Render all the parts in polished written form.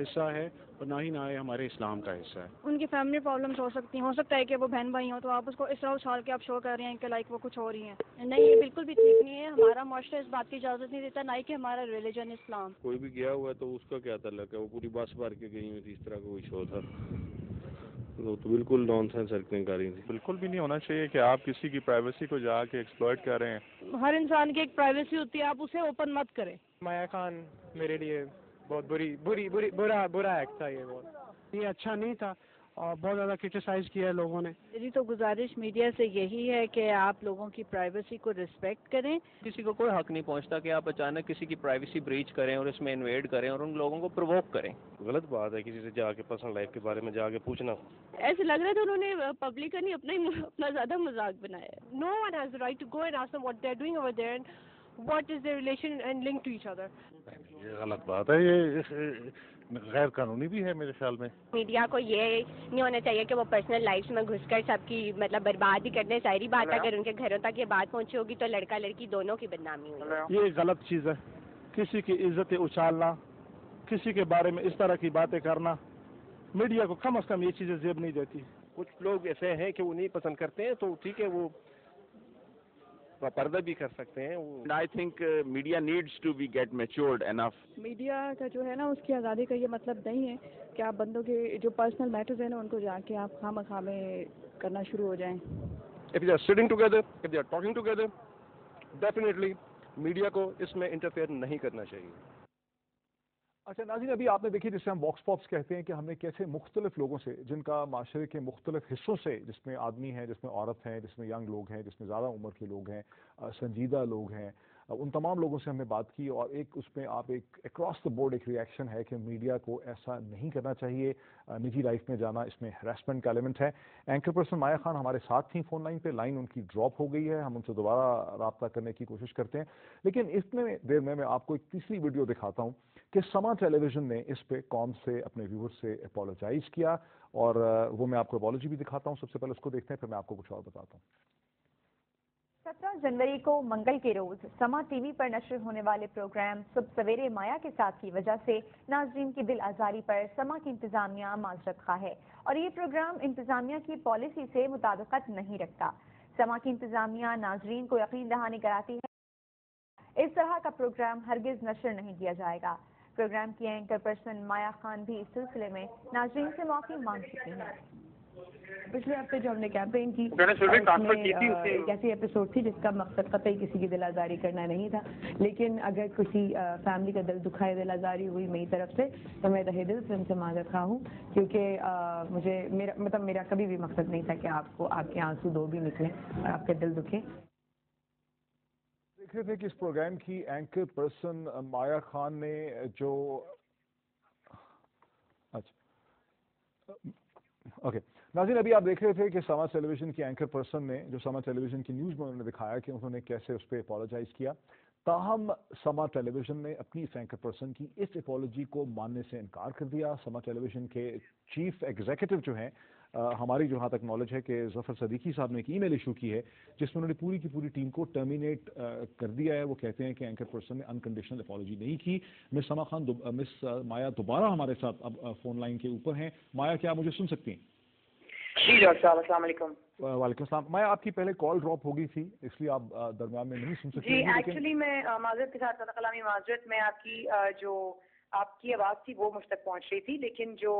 حصہ ہے اور نہ ہی ہمارے اسلام کا حصہ ہے. ان کی فیملی پرابلمس ہو سکتی ہیں، ہو سکتا ہے کہ وہ بہن بھائی ہوں تو آپ اس کو اس طرح اچھال کے آپ شو کر رہے ہیں کہ لائک وہ کچھ ہو رہی ہیں. نہیں، یہ بالکل بھی ٹھیک نہیں ہے. ہمارا معاشرہ اس بات کی اجازت نہیں دیتا، نہ ہی کہ ہمارا ریلیجن اسلام. کوئی بھی گیا ہوا ہے تو اس کا کیا تعلق ہے؟ وہ پوری بس بھر کے گئی ہوئی تھی، اس طرح کا کوئی شو تھا تو بالکل نان سینس ایکٹنگ کر رہی تھی. بالکل بھی نہیں ہونا چاہیے کہ آپ کسی کی پرائیویسی کو جا کے ایکسپلائٹ کر رہے ہیں. ہر انسان کی ایک پرائیویسی ہوتی ہے، آپ اسے اوپن مت کریں. مایا خان میرے لیے بہت برا ایکٹ تھا. یہ اچھا نہیں تھا اور بہت زیادہ کرٹیسائز کیا ہے لوگوں نے. میری تو گزارش میڈیا سے یہی ہے کہ آپ لوگوں کی پرائیویسی کو رسپیکٹ کریں. کسی کو کوئی حق نہیں پہنچتا کہ آپ اچانک کسی کی پرائیویسی بریچ کریں اور اس میں انویڈ کریں اور ان لوگوں کو پرووک کریں. غلط بات ہے کسی سے جا کے پرسنل لائف کے بارے میں جا کے پوچھنا. ایسے لگ رہا تھا انہوں نے پبلکلی اپنا زیادہ مذاق بنایا ہے. No one has the right to go and ask them what they are doing over there and what is their relation and link to each other. یہ غلط بات ہے، یہ غیر قانونی بھی ہے میرے خیال میں. میڈیا کو یہ نہیں ہونا چاہیے کہ وہ پرسنل لائف میں گھس کر سب کی مطلب برباد ہی کرنے. ظاہری بات ہے اگر ان کے گھروں تک یہ بات پہنچی ہوگی تو لڑکا لڑکی دونوں کی بدنامی ہوگی. یہ غلط چیز ہے. کسی کی عزت اچھالنا، کسی کے بارے میں اس طرح کی باتیں کرنا میڈیا کو کم از کم یہ چیزیں زیب نہیں دیتی. کچھ لوگ ایسے ہیں کہ وہ نہیں پسند کرتے ہیں تو ٹھیک ہے، وہ پردہ بھی کر سکتے ہیں. I think media needs to be get matured enough. Media کا جو ہے نا اس کی آزادی کا یہ مطلب نہیں ہے کہ آپ بندوں کے جو پرسنل میٹرز ہیں نا ان کو جا کے آپ خواہ مخواہ میں کرنا شروع ہو جائیں. If they are sitting together, if they are talking together, definitely media کو اس میں انٹرفیئر نہیں کرنا چاہیے. اچھا ناظرین، ابھی آپ نے دیکھی جسے ہم باکس پاپس کہتے ہیں کہ ہم نے کیسے مختلف لوگوں سے جن کا معاشرے کے مختلف حصوں سے، جس میں آدمی ہیں، جس میں عورت ہیں، جس میں ینگ لوگ ہیں، جس میں زیادہ عمر کے لوگ ہیں، سنجیدہ لوگ ہیں، ان تمام لوگوں سے ہم نے بات کی اور ایک اس میں آپ ایک اکراس دا بورڈ ایک ریئیکشن ہے کہ میڈیا کو ایسا نہیں کرنا چاہیے. نجی لائف میں جانا اس میں ہراسمنٹ کا ایلیمنٹ ہے. اینکر پرسن مایا خان ہمارے ساتھ تھیں فون لائن پہ، لائن ان کی ڈراپ ہو گئی ہے، ہم ان سے دوبارہ رابطہ کرنے کی کوشش کرتے ہیں. لیکن اتنے دیر میں آپ کو ایک تیسری ویڈیو دکھاتا ہوں کہ سما ٹیلی ویژن نے اس پہ قوم سے اپنے ویور سے اپولوجائز کیا اور وہ میں آپ کو اپولوجی بھی دکھاتا ہوں. سب سے پہلے اس کو دیکھتے ہیں، پھر میں آپ کو کچھ اور بتاتا ہوں. 17 جنوری کو منگل کے روز سما ٹی وی پر نشر ہونے والے پروگرام صبح سویرے مایا کے ساتھ کی وجہ سے ناظرین کی دل آزاری پر سما کی انتظامیہ معذرت خواہ ہے اور یہ پروگرام انتظامیہ کی پالیسی سے مطابقت نہیں رکھتا. سما کی انتظامیہ ناظرین کو یقین دہانی کراتی ہے اس طرح کا پروگرام ہرگز نشر نہیں کیا جائے گا. پروگرام کی اینکر پرسن مایا خان بھی اس سلسلے میں ناظرین سے معافی مانگ چکی ہیں. پچھلے ہفتے جو ہم نے کیمپین کی ایک ایسی ایپیسوڈ تھی جس کا مقصد قطعی کسی کی دل آزاری کرنا نہیں تھا، لیکن اگر کسی فیملی کا دل دکھائے، دل آزاری ہوئی میری طرف سے تو میں تہہ دل سے ان سے معذرت خواہ ہوں، کیونکہ مجھے میرا کبھی بھی مقصد نہیں تھا کہ آپ کو آپ کے آنسو دو بھی نکلیں اور آپ کا دل دکھے. دیکھ رہے تھے کہ اس پروگرام کی اینکر پرسن مایا خان نے جو اوکے ناظرین، ابھی آپ دیکھ رہے تھے کہ سما ٹیلی ویژن کی اینکر پرسن نے جو سما ٹیلی ویژن کی نیوز میں انہوں نے دکھایا کہ انہوں نے کیسے اس پہ اپولوجائز کیا. تاہم سما ٹیلی ویژن نے اپنی اس اینکر پرسن کی اس اپولوجی کو ماننے سے انکار کر دیا. سما ٹیلی ویژن کے چیف ایگزیکٹو جو ہیں، ہماری جہاں تک نالج ہے کہ ظفر صدیقی صاحب نے ایک ای میل ایشو کی ہے جس میں انہوں نے پوری کی پوری ٹیم کو ٹرمینیٹ کر دیا ہے. وہ کہتے ہیں کہ اینکر پرسن نے انکنڈیشنل اپولوجی نہیں کی. مس مایا دوبارہ ہمارے ساتھ اب فون لائن کے اوپر ہیں. مایا، کیا آپ مجھے سن سکتی ہیں؟ جی ڈاکٹر صاحب، السلام علیکم. وعلیکم السلام. مایا، آپ کی پہلے کال ڈراپ ہو گئی تھی اس لیے آپ درمیان میں نہیں سن سکتی. جی ایکچولی میں معذرت کے ساتھ کلامی معذرت میں آپ کی جو آپ کی آواز تھی وہ مجھ تک پہنچ رہی تھی، لیکن جو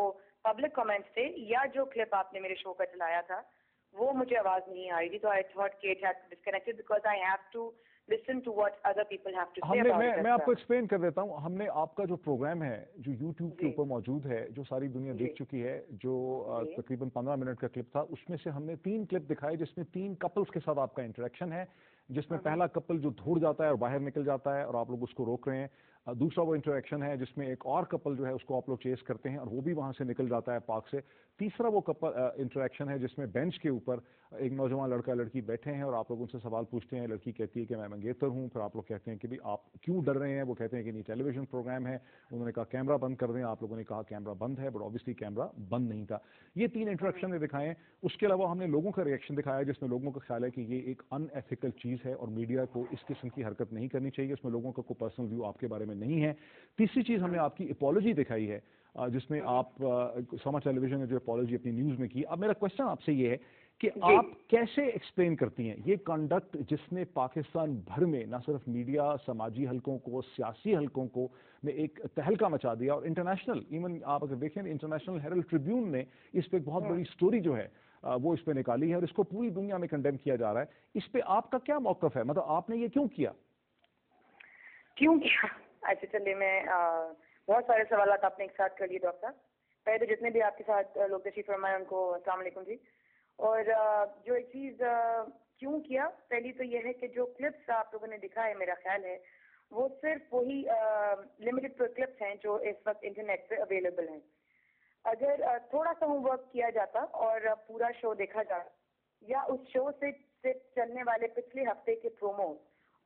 پبلک کمنٹس تھے یا جو کلپ آپ نے میرے شو کا چلایا تھا وہ مجھے آواز نہیں آ رہی تھی، تو آئی تھاٹ کہ it has disconnected because I have to listen to what other people have to say about it. میں آپ کو ایکسپلین کر دیتا ہوں. ہم نے آپ کا جو پروگرام ہے جو یوٹیوب کے اوپر موجود ہے، جو ساری دنیا دیکھ چکی ہے، جو تقریباً 15 منٹ کا کلپ تھا، اس میں سے ہم نے 3 کلپ دکھائے جس میں 3 کپلز کے ساتھ آپ کا انٹریکشن ہے، جس میں پہلا کپل جو دھوڑ جاتا ہے اور باہر نکل جاتا ہے اور آپ لوگ اس کو روک رہے ہیں. دوسرا وہ انٹریکشن ہے جس میں ایک اور کپل جو ہے اس کو آپ لوگ چیز کرتے ہیں اور وہ بھی وہاں سے نکل جاتا ہے پارک سے. تیسرا وہ کپل انٹریکشن ہے جس میں بینچ کے اوپر ایک نوجوان لڑکا لڑکی بیٹھے ہیں اور آپ لوگ ان سے سوال پوچھتے ہیں. لڑکی کہتی ہے کہ میں منگیتر ہوں. پھر آپ لوگ کہتے ہیں کہ بھی آپ کیوں ڈر رہے ہیں؟ وہ کہتے ہیں کہ نہیں ٹیلی ویژن پروگرام ہے. انہوں نے کہا کیمرہ بند کر دیں. آپ لوگوں نے کہا کیمرہ بند ہے، بٹ آبویسلی کیمرہ بند نہیں تھا. یہ 3 انٹریکشن نے دکھائے ہیں. اس کے علاوہ ہم نے لوگوں کا ریئیکشن دکھایا جس میں لوگوں کا خیال ہے کہ یہ ایک ان ایتھیکل چیز ہے اور میڈیا کو اس قسم کی حرکت نہیں کرنی چاہیے. اس میں لوگوں کا کوئی پرسنل ویو آپ کے بارے میں نہیں ہے. تیسری چیز ہم نے آپ کی اپولوجی دکھائی ہے جس میں آپ سما ٹیلی ویژن نے جو اپالوجی اپنی نیوز میں کی. اب میرا کوشچن آپ سے یہ ہے کہ آپ کیسے ایکسپلین کرتی ہیں یہ کنڈکٹ جس نے پاکستان بھر میں نہ صرف میڈیا, سماجی حلقوں کو, سیاسی حلقوں کو میں ایک تہلکہ مچا دیا, اور انٹرنیشنل ایون آپ اگر دیکھیں انٹرنیشنل ہیرلڈ ٹریبیون نے اس پہ ایک بہت بڑی سٹوری جو ہے وہ اس پہ نکالی ہے, اور اس کو پوری دنیا میں کنڈیم کیا جا رہا ہے. اس پہ آپ کا کیا موقف ہے, مطلب آپ نے یہ کیوں کیا؟ اچھا چلیے, میں بہت سارے سوالات آپ نے ایک ساتھ کر لیے ڈاکٹر صاحب. پہلے تو جتنے بھی آپ کے ساتھ لوگ تشریف فرمائے ان کو السلام علیکم جی. اور جو ایک چیز کیوں کیا, پہلی تو یہ ہے کہ جو کلپس آپ لوگوں نے دکھائے میرا خیال ہے وہ صرف وہی لمیٹڈ کلپس ہیں جو اس وقت انٹرنیٹ پہ اویلیبل ہیں. اگر تھوڑا سا ہوم ورک کیا جاتا اور پورا شو دیکھا جاتا, یا اس شو سے چلنے والے پچھلے ہفتے کے پرومو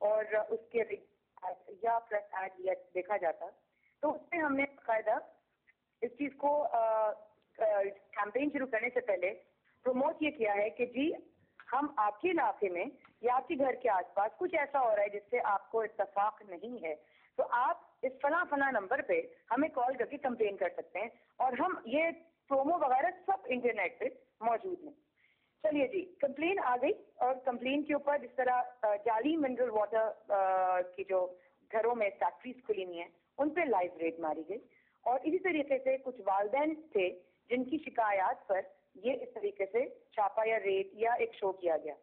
اور اس کے یا پریس ایڈ دیکھا جاتا, تو اس میں ہم نے باقاعدہ اس چیز کو کیمپین شروع کرنے سے پہلے پروموٹ یہ کیا ہے کہ جی ہم آپ کے علاقے میں یا آپ کے گھر کے آس پاس کچھ ایسا ہو رہا ہے جس سے آپ کو اتفاق نہیں ہے, تو آپ اس فلاں نمبر پہ ہمیں کال کر کے کمپلین کر سکتے ہیں, اور ہم یہ پرومو وغیرہ سب انٹرنیٹ پہ موجود ہیں. چلیے جی, کمپلین آ گئی, اور کمپلین کے اوپر جس طرح جعلی منرل واٹر کی جو گھروں میں فیکٹریز کھلی ہوئی ہیں ان پہ لائیو ریڈ ماری گئی, اور اسی طریقے سے کچھ والدین تھے جن کی شکایات پر یہ اس طریقے سے چھاپا یا ریڈ یا ایک شو کیا گیا.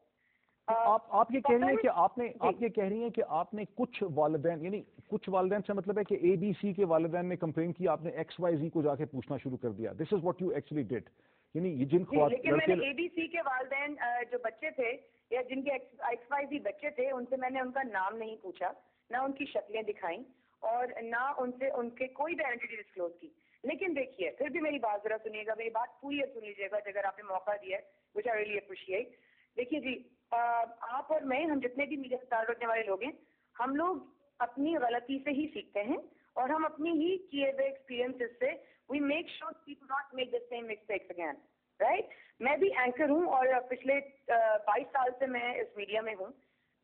آپ یہ کہہ رہی ہیں کہ آپ یہ کہہ رہی ہیں کہ آپ نے کچھ والدین, یعنی کچھ والدین سے مطلب ہے کہ اے بی سی کے والدین نے کمپلین کی, آپ نے ایکس وائی زی کو جا کے پوچھنا شروع کر دیا. This is what you actually did. یعنی جن لیکن میں نے اے بی سی کے والدین جو بچے تھے یا جن کے ایکس وائی زی بچے تھے ان سے میں نے ان کا نام نہیں پوچھا, نہ ان کی شکلیں دکھائیں, اور نہ ان سے ان کے کوئی بھی آئیڈینٹی ڈسکلوز کی. لیکن دیکھیے پھر بھی میری بات ذرا سنیے گا, میری بات پوری سن لیجیے گا اگر آپ نے موقع دیا ہے, وچ آئی ریئلی اپریشیٹ. دیکھیے جی, آپ اور میں, ہم جتنے بھی میڈیا سے تعلق رکھنے والے لوگ ہیں, ہم لوگ اپنی غلطی سے ہی سیکھتے ہیں, اور ہم اپنی ہی کیے ہوئے ایکسپیرینس سے we make sure people not make the same mistakes again, right. میں بھی اینکر ہوں اور پچھلے 22 سال سے میں اس میڈیا میں ہوں,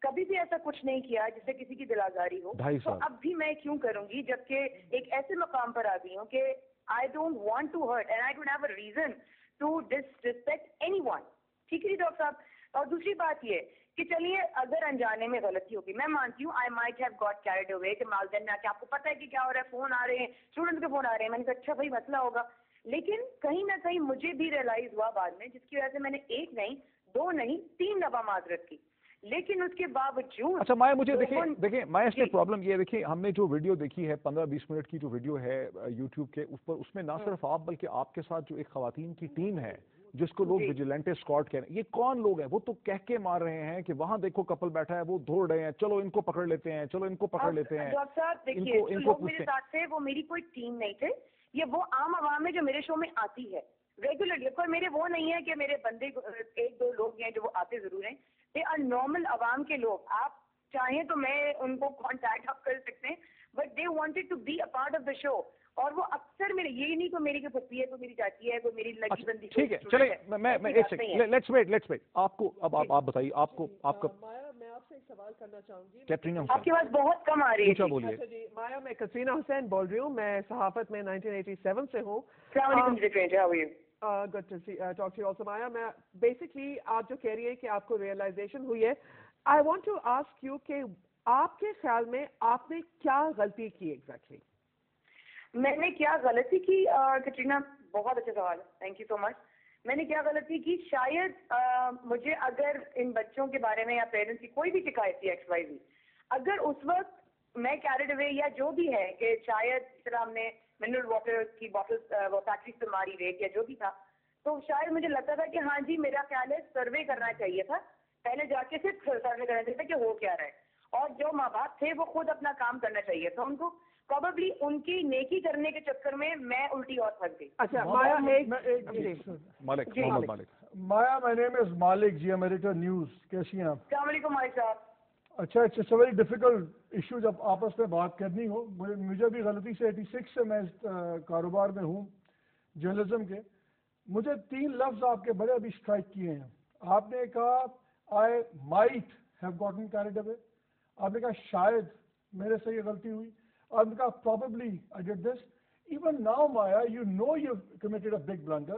کبھی بھی ایسا کچھ نہیں کیا جس سے کسی کی دل آزاری ہو. تو اب بھی میں کیوں کروں گی, جبکہ ایک ایسے مقام پر آ گئی ہوں کہ I don't want to hurt and I don't have a reason to disrespect anyone. ٹھیک ہے جی ڈاکٹر صاحب. اور دوسری بات یہ کہ چلیے اگر انجانے میں غلطی ہوگی, میں مانتی ہوں I might have got carried away کہ والدین میں کہ آپ کو پتہ ہے کہ کیا ہو رہا ہے, فون آ رہے ہیں, اسٹوڈنٹ کے فون آ رہے ہیں, میں نے کہا اچھا بھائی مسئلہ ہوگا. لیکن کہیں نہ کہیں مجھے بھی ریئلائز ہوا بعد میں, جس کی وجہ سے میں نے 1 نہیں 2 نہیں 3 دفعہ معذرت کی. لیکن اس کے باوجود اچھا مایا مجھے دیکھیں مایا اس میں پرابلم یہ دیکھیں, ہم نے جو ویڈیو دیکھی ہے 15-20 منٹ کی جو ویڈیو ہے یوٹیوب کے اس پر, اس میں نہ صرف آپ بلکہ آپ کے ساتھ جو ایک خواتین کی ٹیم ہے جس کو لوگ ویجیلنٹ اسکواڈ کہہ رہے ہیں, یہ کون لوگ ہیں؟ وہ تو کہہ کے مار رہے ہیں کہ وہاں دیکھو کپل بیٹھا ہے, وہ دوڑ رہے ہیں, چلو ان کو پکڑ لیتے ہیں, چلو ان کو پکڑ لیتے ہیں. ڈاکٹر صاحب دیکھیے جو لوگ میرے ساتھ تھے وہ میری کوئی ٹیم نہیں تھے, یہ وہ عام عوام ہے جو میرے شو میں آتی ہے ریگولرلی. کوئی میرے وہ نہیں ہے کہ میرے بندے 1-2 لوگ ہیں جو وہ آتے ضرور ہیں, دے آر نارمل عوام کے لوگ. آپ چاہیں تو میں ان کو کانٹیکٹ آپ کر سکتے ہیں, but they wanted to be a part of the show. اور وہ اکثر میرے, یہ نہیں کوئی میری کوئی پھپھی ہے, کوئی میری چاچی ہے, کوئی میری لگی بندی. ٹھیک ہے چلے میں ایک سیکنڈ, لیٹس ویٹ آپ کو, اب آپ بتائیے آپ کو, آپ کا میں آپ سے ایک سوال کرنا چاہوں گی. کیٹرینا آپ کی آواز بہت کم آ رہی ہے. بولیے. جی مایا, میں کترینا حسین بول رہی ہوں, میں صحافت میں 1987 سے ہوں. السلام علیکم جی, how are you? Good to see talk to you also, Maya. میں بیسکلی آپ جو کہہ رہی ہیں کہ آپ کو ریئلائزیشن ہوئی ہے, I want to ask you کہ آپ کے خیال میں آپ نے کیا غلطی کی ایگزیکٹلی؟ میں نے کیا غلطی کی کٹرینا, بہت اچھا سوال ہے, تھینک یو سو مچ. میں نے کیا غلطی کی, شاید مجھے اگر ان بچوں کے بارے میں یا پیرنٹس کی کوئی بھی شکایت تھی ایکس وائی زی, اگر اس وقت میں کیریڈ اوے یا جو بھی ہے کہ شاید اس طرح ہم نے منرل واٹر کی بوٹل فیکٹری سے ماری ریٹ یا جو بھی تھا, تو شاید مجھے لگتا تھا کہ ہاں جی میرا خیال ہے سروے کرنا چاہیے تھا, پہلے جا کے صرف سروے کرنا چاہیے تھا کہ ہو کیا رہا ہے, اور جو ماں باپ تھے وہ خود اپنا کام کرنا چاہیے تھا ان کو. پروبیبلی ان کی نیکی کرنے کے چکر میں میں الٹی اور پھنس گئی. اچھا Maya, Malik Maya, my name is Malik, جی ایمریٹر نیوز. کیسی ہیں آپ؟ السلام علیکم مالک صاحب. اچھا, it's a very difficult issue جب آپس میں بات کرنی ہو. مجھے بھی غلطی سے 86 سے میں اس کاروبار میں ہوں جرنلزم کے. مجھے 3 لفظ آپ کے بڑے ابھی اسٹرائک کیے ہیں. آپ نے کہا I might have gotten carried away, آپ نے کہا شاید میرے سے یہ غلطی ہوئی, آپ نے کہا probably I did this. Even now, Maya, you know you've committed a big blunder.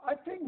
I think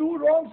two wrongs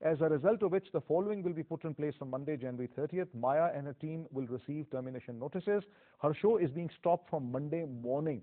As a result of which the following will be put in place on Monday, January 30th. Maya and her team will receive termination notices. Her show is being stopped from Monday morning.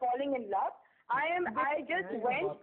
falling in love. I just went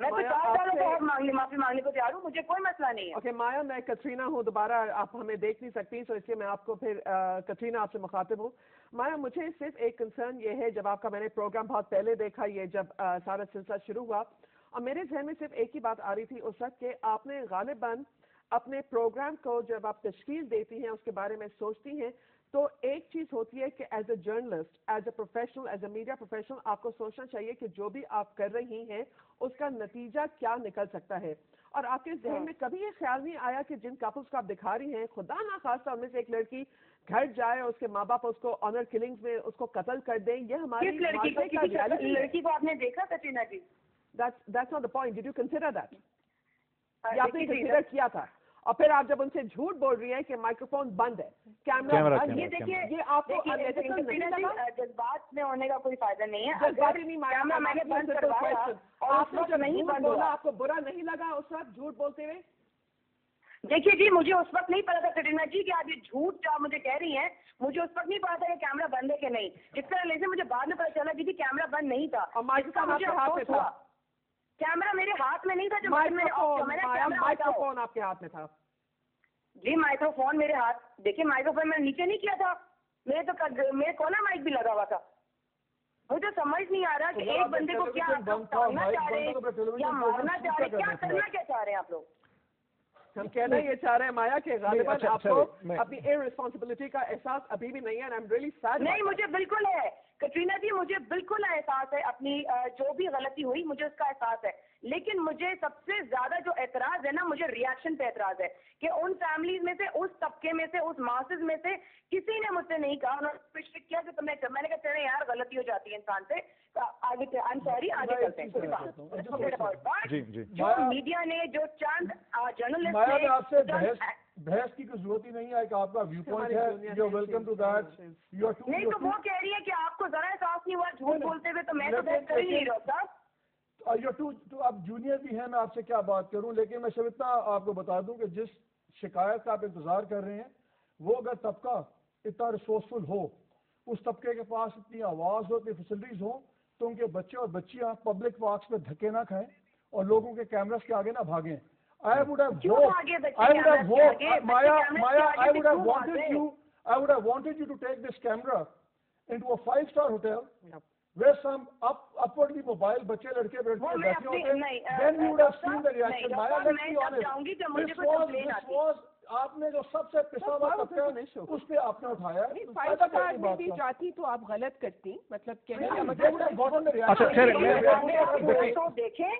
میں تو 4 سالوں سے معافی مانگنے کو تیار ہوں, مجھے کوئی مسئلہ نہیں ہے. اوکے مایا, میں کترینا ہوں, دوبارہ آپ ہمیں دیکھ نہیں سکتی, تو اس لیے میں آپ کو پھر کترینا آپ سے مخاطب ہوں. مایا, مجھے صرف ایک کنسرن یہ ہے, جب آپ کا میں نے پروگرام بہت پہلے دیکھا, یہ جب سارا سلسلہ شروع ہوا, اور میرے ذہن میں صرف ایک ہی بات آ رہی تھی اس وقت کہ آپ نے غالباً اپنے پروگرام کو جب آپ تشکیل دیتی ہیں, اس کے بارے میں سوچتی ہیں, تو ایک چیز ہوتی ہے کہ as a journalist, as a professional, as a media professional, آپ کو سوچنا چاہیے کہ جو بھی آپ کر رہی ہیں اس کا نتیجہ کیا نکل سکتا ہے. اور آپ کے ذہن میں کبھی یہ خیال نہیں آیا کہ جن کپلس کو آپ دکھا رہی ہیں, خدا نہ خواستہ ان میں سے ایک لڑکی گھر جائے اور اس کے ماں باپ اس کو آنر کلنگز میں اس کو قتل کر دیں, یہ ہماری لڑکی کو آپ نے دیکھا Katrina G? That's not the point. Did you consider that? یہ آپ نے کنسیڈر کیا تھا, اور پھر آپ جب ان سے جھوٹ بول رہی ہیں کہ مائکرو فون بند ہے, کیمرہ بند, یہ دیکھیے, یہ آپ کو جذبات میں ہونے کا کوئی فائدہ نہیں ہے. جذبات نہیں, میں نے بند کروایا اور آپ نے جب نہیں بولا, آپ کو برا نہیں لگا اس وقت جھوٹ بولتے ہوئے؟ دیکھیے جی, مجھے اس وقت نہیں پتا تھا کٹرینا جی کہ آپ یہ جھوٹ جو آپ مجھے کہہ رہی ہیں, مجھے اس وقت نہیں پتا تھا کہ کیمرہ بند ہے کہ نہیں. جس طرح لے سے مجھے بعد میں پتا چلا کہ کیمرہ بند نہیں تھا, اور مائکروفون آپ کے ہاتھ میں تھا. کیمرہ میرے ہاتھ میں نہیں تھا. مائکرو فون آپ کے ہاتھ میں تھا جی, مائکرو فون میرے ہاتھ, دیکھیے مائکرو فون میں نے نیچے نہیں کیا تھا, میرے کالر مائک بھی لگا ہوا تھا. مجھے سمجھ نہیں آ رہا کہ ایک بندے کو کیا ٹالنا چاہ رہے ہیں یا مارنا چاہ رہے ہیں, کیا کرنا کیا چاہ رہے ہیں آپ لوگ؟ ہم کہنا یہ چاہ رہے ہیں مایا کہ غالباً آپ کو اپنی ارسپانسبلٹی کا احساس ابھی بھی نہیں ہے. I'm really sad. نہیں, مجھے بالکل ہے کٹرینا جی, مجھے بالکل احساس ہے اپنی جو بھی غلطی ہوئی, مجھے اس کا احساس ہے. لیکن مجھے سب سے زیادہ جو اعتراض ہے نا, مجھے ریئیکشن پہ اعتراض ہے کہ ان فیملیز میں سے, اس طبقے میں سے, اس ماسز میں سے کسی نے مجھ سے نہیں کہا, انہوں نے ریسٹرکٹ کیا کہ تمہیں, میں نے کہا چلے یار غلطی ہو جاتی ہے انسان سے, آگے I'm sorry, آگے چلتے ہیں. جو میڈیا نے, جو چند جرنلسٹ نے, آپ سے بحث کی کوئی ضرورت ہی نہیں ہے کہ آپ کا ویو پوائنٹ ہے, یو ویلکم ٹو دیٹ. نہیں تو وہ کہہ رہی ہے کہ آپ کو ذرا احساس نہیں ہوا جھوٹ بولتے ہوئے, تو میں تو بحث کر ہی نہیں رہا صاحب. آپ جونیئر بھی ہیں, میں آپ سے کیا بات کروں, لیکن میں صرف اتنا آپ کو بتا دوں کہ جس شکایت کا آپ انتظار کر رہے ہیں, وہ اگر طبقہ اتنا ریسورسفل ہو, اس طبقے کے پاس اتنی آواز ہو, اتنی فیسلٹیز ہوں, تو ان کے بچے اور بچیاں پبلک پارکس میں دھکے نہ کھائیں اور لوگوں کے کیمراز کے آگے نہ بھاگیں. I would have wanted you to take this camera into a 5-star hotel where some upwardly mobile بچے لڑکے بیٹھے ہوتے ہیں. Then you would have seen the reaction. Maya, let's be honest. This was آپ نے جو سب سے پسا ہوا اس پہ آپ نے اٹھایا. 5 سٹار میں بھی جاتی تو آپ غلط کرتی, مطلب دیکھیں,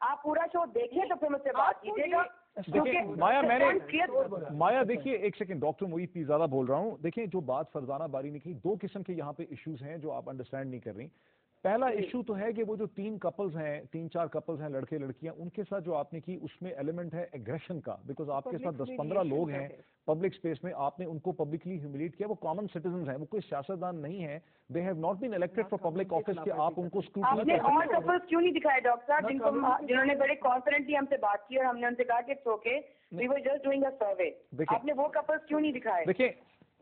آپ پورا شو دیکھیں تو پھر مجھ سے بات کیجیے گا. مایا دیکھیے ایک سیکنڈ, ڈاکٹر محیط پیرزادہ بول رہا ہوں. دیکھیں جو بات فرزانہ باری نے کی, 2 قسم کے یہاں پہ ایشوز ہیں جو آپ انڈرسٹینڈ نہیں کر رہی. پہلا ایشو تو ہے کہ وہ جو 3 کپلز ہیں, 3-4 کپلز ہیں, لڑکے لڑکیاں, ان کے ساتھ جو آپ نے کی اس میں ایلیمنٹ ہے ایگریشن کا, بیکاز آپ کے ساتھ 10-15 لوگ ہیں پبلک اسپیس میں, آپ نے ان کو پبلکلی ہیوملیٹ کیا. وہ کامن سٹیزنز ہیں, وہ کوئی سیاستدان نہیں ہے, they have not been elected for public office کہ آپ ان کو آپ نے اور کپلز کیوں نہیں دکھائے ڈاکٹر صاحب, جنہوں نے بڑے کانفیڈنٹلی ہم سے بات کی اور ہم نے ان سے کہا کہ it's okay, we were just doing a survey, آپ نے وہ کپلز کیوں نہیں دکھائے؟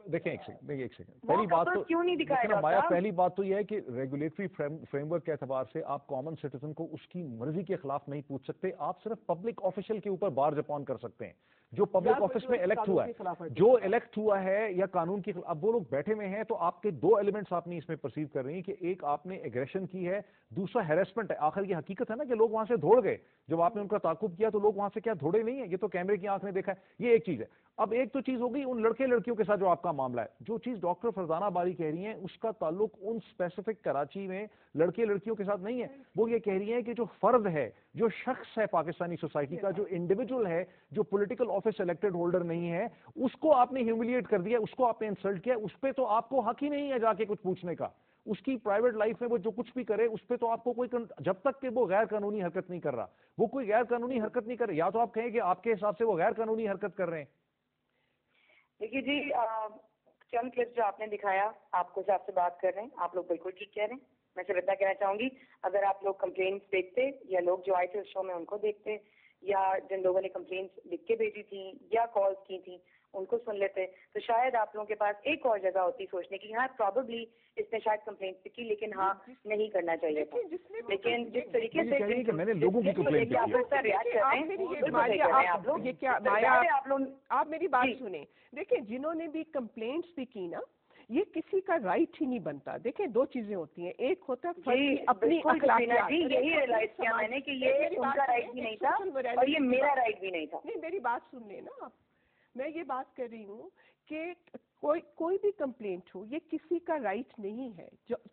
دیکھیں ایک سیکنڈ, پہلی بات تو مایا, پہلی بات تو یہ ہے کہ ریگولیٹری فریم ورک کے اعتبار سے آپ کامن سٹیزن کو اس کی مرضی کے خلاف نہیں پوچھ سکتے. آپ صرف پبلک آفیشل کے اوپر بار جپان کر سکتے ہیں جو پبلک آفس میں الیکٹ ہوا ہے, جو الیکٹ ہوا ہے یا قانون کی. اب وہ لوگ بیٹھے ہوئے ہیں, تو آپ کے 2 ایلیمنٹس آپ نے اس میں پرسیو کر رہی ہیں کہ ایک آپ نے ایگریشن کی ہے, دوسرا ہیرسمنٹ ہے. آخر یہ حقیقت ہے نا کہ لوگ وہاں سے دوڑ گئے, جب آپ نے ان کا تعاقب کیا تو لوگ وہاں سے کیا دوڑے نہیں ہیں, یہ تو کیمرے کی آنکھ نے دیکھا ہے. یہ ایک چیز ہے. اب ایک تو چیز ہوگی ان لڑکے لڑکیوں کے ساتھ جو آپ کا معاملہ ہے. جو چیز ڈاکٹر فرزانہ باری کہہ رہی ہیں اس کا تعلق ان اسپیسیفک کراچی میں لڑکے لڑکیوں کے ساتھ نہیں ہے. وہ یہ کہہ رہی ہیں کہ جو فرد ہے, جو شخص ہے پاکستانی سوسائٹی کا, جو انڈیویجول ہے, جو پولیٹیکل آفس الیکٹڈ ہولڈر نہیں ہے, اس کو آپ نے ہیوملیٹ کر دیا, اس کو آپ نے انسلٹ کیا, اس پہ تو آپ کو حق ہی نہیں ہے جا کے کچھ پوچھنے کا. اس کی پرائیویٹ لائف میں وہ جو کچھ بھی کرے اس پہ تو آپ کو کوئی, جب تک کہ وہ غیر قانونی حرکت نہیں کر رہا, وہ کوئی غیر قانونی حرکت نہیں کر رہا, یا تو آپ کہیں کہ آپ کے حساب سے وہ غیر قانونی حرکت کر رہے ہیں. دیکھیے جی, چند کلپس جو آپ نے دکھایا, آپ کو آپ سے بات کر رہے ہیں, آپ لوگ بالکل ٹھیک کہہ رہے ہیں. میں صرف اتنا کہنا چاہوں گی, اگر آپ لوگ کمپلینٹس دیکھتے یا لوگ جو آئے تھے اس شو میں ان کو دیکھتے, یا جن لوگوں نے کمپلینٹس لکھ کے بھیجی تھیں یا کالز کی تھیں, ان کو سن لیتے تو شاید آپ لوگوں کے پاس ایک اور جگہ ہوتی سوچنے کی. ہاں پروبیبلی اس نے شاید کمپلینٹ کی لیکن ہاں نہیں کرنا چاہیے تھا. لیکن جس طریقے سے میں نے لوگوں کی کمپلینٹ کی آپ میری بات سنیں. دیکھیں جنہوں نے بھی کمپلینٹس بھی کی نا یہ کسی کا رائٹ ہی نہیں بنتا. دیکھیں دو چیزیں ہوتی ہیں, ایک ہوتا ہے فرد کی اپنی اخلاقیات. یہی ریلائز کیا میں نے کہ یہ ان کا رائٹ بھی نہیں تھا اور یہ میرا رائٹ بھی نہیں تھا. نہیں میری بات سن لیں نا آپ. میں یہ بات کر رہی ہوں کہ کوئی بھی کمپلینٹ ہو یہ کسی کا رائٹ نہیں ہے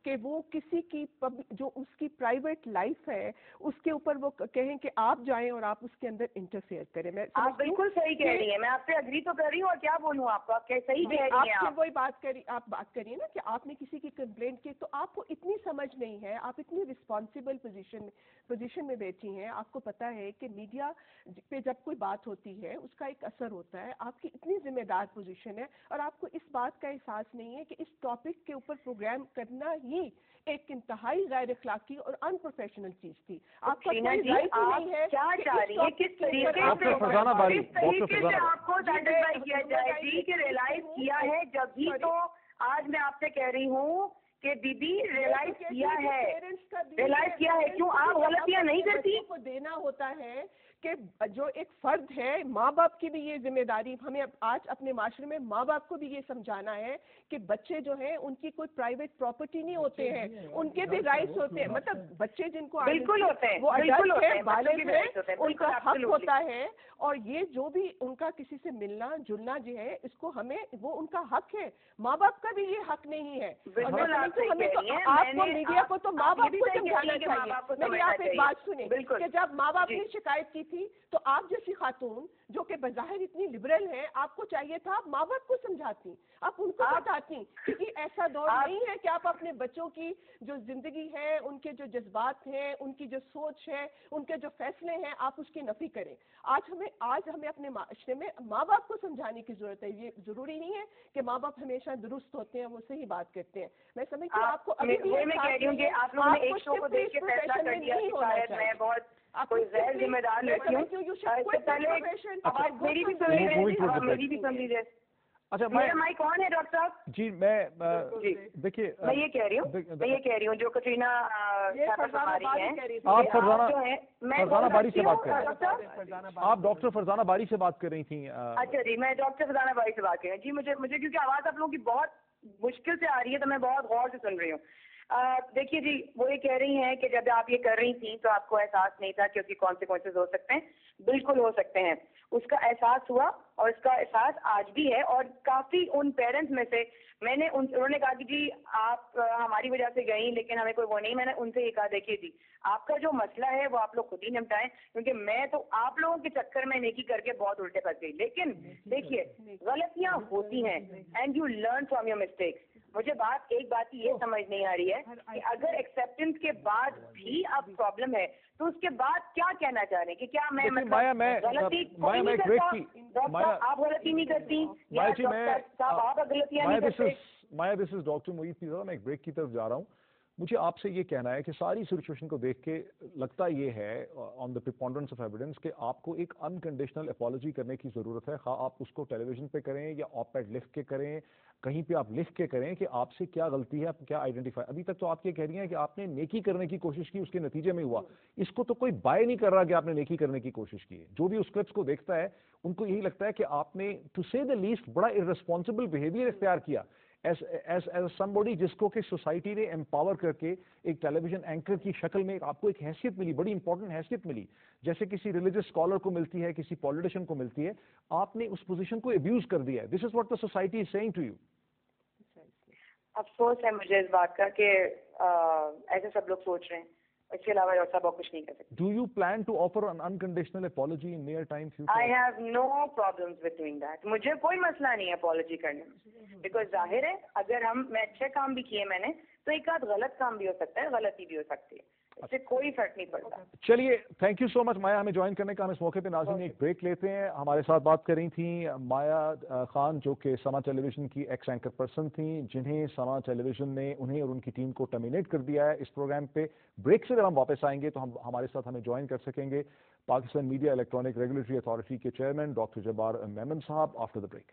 کہ وہ کسی کی جو اس کی پرائیویٹ لائف ہے اس کے اوپر وہ کہیں کہ آپ جائیں اور آپ اس کے اندر انٹرفیئر کریں. میں آپ بالکل صحیح کہہ رہی ہیں, میں آپ سے اگری تو کر رہی ہوں اور کیا بولوں آپ کو, آپ صحیح کہہ رہی ہیں. آپ وہی آپ بات کریے نا کہ آپ نے کسی کی کمپلینٹ کی تو آپ کو اتنی سمجھ نہیں ہے, آپ اتنی رسپانسبل پوزیشن میں بیٹھی ہیں, آپ کو پتا ہے کہ میڈیا پہ جب کوئی بات ہوتی ہے اس کا ایک اثر ہوتا ہے. آپ کی اتنی ذمہ دار پوزیشن ہے اور آپ کو اس بات کا احساس نہیں ہے کہ اس ٹاپک کے اوپر پروگرام کرنا ہی ایک انتہائی غیر اخلاقی اور ان پروفیشنل چیز تھی. آپ کا کوئی رائٹ نہیں ہے. کیا چاہ رہی ہے کس طریقے سے آپ کو سیٹسفائی کیا جائے جی کہ ریلائز کیا ہے جب ہی تو آج میں آپ سے کہہ رہی ہوں کہ بی بی ریلائز کیا ہے کیوں آپ غلطیاں نہیں کرتی. کو دینا ہوتا ہے کہ جو ایک فرد ہے ماں باپ کی بھی یہ ذمہ داری, ہمیں آج اپنے معاشرے میں ماں باپ کو بھی یہ سمجھانا ہے کہ بچے جو ہیں ان کی کوئی پرائیویٹ پراپرٹی نہیں ہوتے ہیں, ان کے بھی رائٹس ہوتے ہیں. مطلب بچے جن کو بالکل ہوتے ہیں وہ اڈلٹ ہیں, بالغ ہیں, ان کا حق ہوتا ہے اور یہ جو بھی ان کا کسی سے ملنا جلنا جو ہے اس کو ہمیں وہ ان کا حق ہے. ماں باپ کا بھی یہ حق نہیں ہے. ہمیں تو آپ کو میڈیا کو تو ماں باپ کو سمجھانا چاہیے. میری آپ ایک بات سنیں کہ جب ماں باپ نے شکایت کی تھی تو آپ جیسی خاتون جو کہ بظاہر اتنی لبرل ہیں آپ کو چاہیے تھا آپ ماں باپ کو سمجھاتی, آپ ان کو بتاتی, کیونکہ ایسا دور نہیں ہے کہ آپ اپنے بچوں کی جو زندگی ہے ان کے جو جذبات ہیں ان کی جو سوچ ہے ان کے جو فیصلے ہیں آپ اس کی نفی کریں. آج ہمیں اپنے معاشرے میں ماں باپ کو سمجھانے کی ضرورت ہے. یہ ضروری نہیں ہے کہ ماں باپ ہمیشہ درست ہوتے ہیں, وہ صحیح بات کرتے ہیں. میں سمجھتی ہوں آپ کو ابھی بھی میں کہہ رہی ہوں کہ آپ لوگوں نے ایک شو کو دیکھ کے فیصلہ کر دیا کہ شاید میں بہت کوئی غیر ذمہ دار لڑکی ہوں. میری بھی سن لیجیے. اچھا میرا مائک کون ہے ڈاکٹر صاحب؟ جی میں دیکھیے میں یہ کہہ رہی ہوں جو کٹرینہ باری ہیں آپ فرزانہ باری سے بات کر رہی ہیں, آپ ڈاکٹر فرزانہ باری سے بات کر رہی تھیں. اچھا جی میں ڈاکٹر فرزانہ باری سے بات کر رہی ہوں. جی مجھے کیونکہ آواز آپ لوگوں کی بہت مشکل سے آ رہی ہے تو میں بہت غور سے سن رہی ہوں. دیکھیے جی وہ یہ کہہ رہی ہیں کہ جب آپ یہ کر رہی تھیں تو آپ کو احساس نہیں تھا کہ اس کی کانسیکوینسز ہو سکتے ہیں. بالکل ہو سکتے ہیں. اس کا احساس ہوا اور اس کا احساس آج بھی ہے. اور کافی ان پیرنٹس میں سے میں نے انہوں نے کہا کہ جی آپ ہماری وجہ سے گئیں لیکن ہمیں کوئی وہ نہیں. میں نے ان سے یہ کہا دیکھیے جی آپ کا جو مسئلہ ہے وہ آپ لوگ خود ہی نمٹائیں کیونکہ میں تو آپ لوگوں کے چکر میں نیکی کر کے بہت الٹے پھنس گئی. لیکن دیکھیے غلطیاں ہوتی ہیں and you learn from your mistakes. مجھے ایک بات یہ سمجھ نہیں آ رہی ہے کہ اگر ایکسیپٹنس کے بعد بھی اب پرابلم ہے تو اس کے بعد کیا کہنا چاہ رہے ہیں کہ کیا میں غلطی نہیں کرتا, آپ غلطی نہیں کرتی, آپ غلطیاں نہیں کرتے. مایا دس از ڈاکٹر موید پیزا. میں ایک بریک کی طرف جا رہا ہوں. مجھے آپ سے یہ کہنا ہے کہ ساری سچویشن کو دیکھ کے لگتا یہ ہے آن دا پریپونڈرنس آف ایویڈنس کہ آپ کو ایک انکنڈیشنل اپالوجی کرنے کی ضرورت ہے, خواہ آپ اس کو ٹیلی ویژن پہ کریں یا آپ پیڈ لکھ کے کریں, کہیں پہ آپ لکھ کے کریں کہ آپ سے کیا غلطی ہے, آپ کیا آئیڈینٹیفائی. ابھی تک تو آپ یہ کہہ رہی ہیں کہ آپ نے نیکی کرنے کی کوشش کی, اس کے نتیجے میں ہوا. اس کو تو کوئی بائے نہیں کر رہا کہ آپ نے نیکی کرنے کی کوشش کی ہے. جو بھی اس کلپس کو دیکھتا ہے ان کو یہی لگتا ہے کہ آپ نے ٹو سے دا لیسٹ بڑا ارسپانسبل بہیویئر اختیار کیا ایز somebody جس کو کہ سوسائٹی نے امپاور کر کے ایک ٹیلی ویژن اینکر کی شکل میں آپ کو ایک حیثیت ملی, بڑی امپورٹنٹ حیثیت ملی, جیسے کسی ریلیجس اسکالر کو ملتی ہے, کسی پولیٹیشین کو ملتی ہے. آپ نے اس پوزیشن کو ابیوز کر دیا ہے. This is what the society is seeing to you. افسوس ہے مجھے اس بات کا کہ ایسے سب لوگ سوچ رہے ہیں. اس کے علاوہ اور سب اور کچھ نہیں کر سکتے. Do you plan to offer an unconditional apology in near time future? I have no problems with doing that. مجھے کوئی مسئلہ نہیں ہے اپالوجی کرنے میں, بیکاز ظاہر ہے اگر میں اچھے کام بھی کیے میں نے تو ایک آدھ غلط کام بھی ہو سکتا ہے, غلطی بھی ہو سکتی ہے, اس سے کوئی فرق نہیں پڑتا. چلیے تھینک یو سو مچ مایا ہمیں جوائن کرنے کا. ہم اس موقع پہ ناظرین ایک بریک لیتے ہیں. ہمارے ساتھ بات کر رہی تھیں مایا خان جو کہ سما ٹیلی ویژن کی ایکس اینکر پرسن تھیں, جنہیں سما ٹیلی ویژن نے انہیں اور ان کی ٹیم کو ٹرمینیٹ کر دیا ہے اس پروگرام پہ. بریک سے جب ہم واپس آئیں گے تو ہمارے ساتھ ہمیں جوائن کر سکیں گے Pakistan media electronic regulatory authority کے چیئرمین ڈاکٹر جبار میمن صاحب آفٹر دا بریک.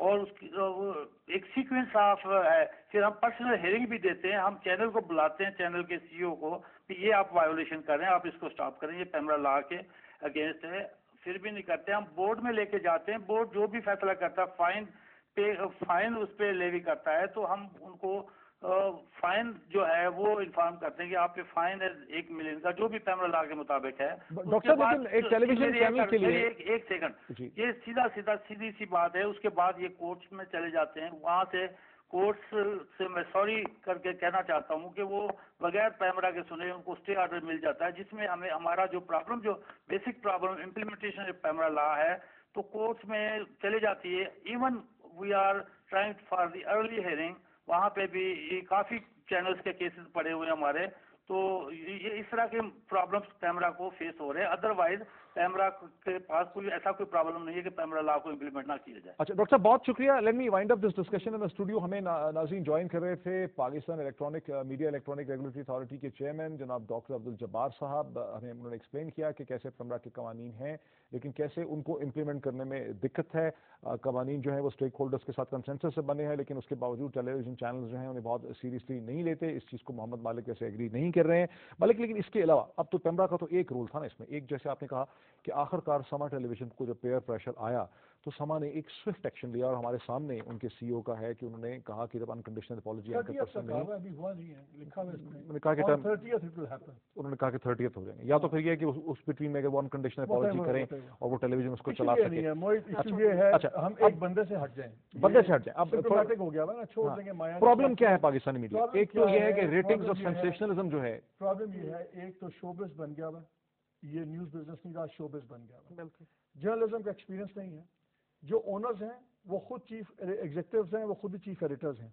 اور اس کی ایک سیکوینس آف ہے. پھر ہم پرسنل ہیئرنگ بھی دیتے ہیں, ہم چینل کو بلاتے ہیں, چینل کے سی او کو, کہ یہ آپ وائیولیشن کر رہے ہیں, آپ اس کو اسٹاپ کریں, یہ پیمرا لا کے اگینسٹ ہے. پھر بھی نہیں کرتے, ہم بورڈ میں لے کے جاتے ہیں, بورڈ جو بھی فیصلہ کرتا ہے فائن اس پہ لیوی کرتا ہے, تو ہم ان کو فائن جو ہے وہ انفارم کرتے ہیں کہ آپ پہ فائن ہے 1 ملین کا, جو بھی پیمرا لا کے مطابق ہے. ڈاکٹر صاحب لیکن ایک ٹیلی ویژن چینل کے لیے ایک سیکنڈ, یہ سیدھی سی بات ہے. اس کے بعد یہ کورٹس میں چلے جاتے ہیں, وہاں سے کورٹس سے میں سوری کر کے کہنا چاہتا ہوں کہ وہ بغیر پیمرا کے سنے ان کو اسٹے آرڈر مل جاتا ہے, جس میں ہمیں ہمارا جو پرابلم, جو basic problem implementation PEMRA law ہے, تو کورٹس میں چلے جاتی ہے. Even we are trying for the early hearing, وہاں پہ بھی کافی چینلز کے کیسز پڑے ہوئے ہیں ہمارے. تو یہ اس طرح کے پرابلمس پیمرا کو فیس ہو رہے ہیں. ادروائز پیمرا کے پاس کوئی ایسا کوئی پرابلم نہیں ہے کہ پیمرا لا کو امپلیمنٹ نہ کیا جائے. اچھا ڈاکٹر صاحب بہت شکریہ. Let me وائنڈ up this discussion in studio. ہمیں ناظرین جوائن کر رہے تھے Pakistan media electronic regulatory authority کے چیئرمین جناب ڈاکٹر عبدالجبار صاحب. ہمیں انہوں نے ایکسپلین کیا کہ کیسے پیمرا کے قوانین ہیں, لیکن کیسے ان کو امپلیمنٹ کرنے میں دقت ہے. قوانین جو ہیں وہ اسٹیک ہولڈرس کے ساتھ کنسنسس سے بنے ہیں, لیکن اس کے باوجود ٹیلی ویژن چینلز جو ہیں انہیں بہت سیریسلی نہیں لیتے. اس چیز کو محمد مالک جیسے ایگری نہیں کر رہے ہیں. مالک لیکن اس کے علاوہ اب تو پیمرا کا تو ایک رول تھا نا اس میں, ایک جیسے آپ نے کہا کہ آخر کار سما ٹیلی ویژن کو جب پیئر پریشر آیا تو سما نے ایک سوئفٹ ایکشن لیا, اور ہمارے سامنے ان کے سی او کا ہے کہ انہوں نے کہا کہ جب انکنڈیشنل اپالوجی انہوں نے کہا کہ 30th ہو جائیں گے, یا تو پھر یہ کہ اس بٹوین میں اگر وہ انکنڈیشنل اپالوجی کریں اور وہ ٹیلی ویژن اس کو چلا سکے. ہم ایک بندے سے ہٹ جائیں. اب پرابلم کیا ہے پاکستانی میڈیا؟ ایک تو یہ ہے کہ ریٹنگز اور سینسیشنلزم جو ہے, پرابلم یہ ہے ایک تو شوبز بن گیا ہوا, یہ نیوز بزنس نہیں رہا, شوبز بن گیا ہوا. جرنلزم کا ایکسپیرینس نہیں ہے. جو اونرز ہیں وہ خود چیف ایگزیکٹوز ہیں, وہ خود چیف ایڈیٹرز ہیں.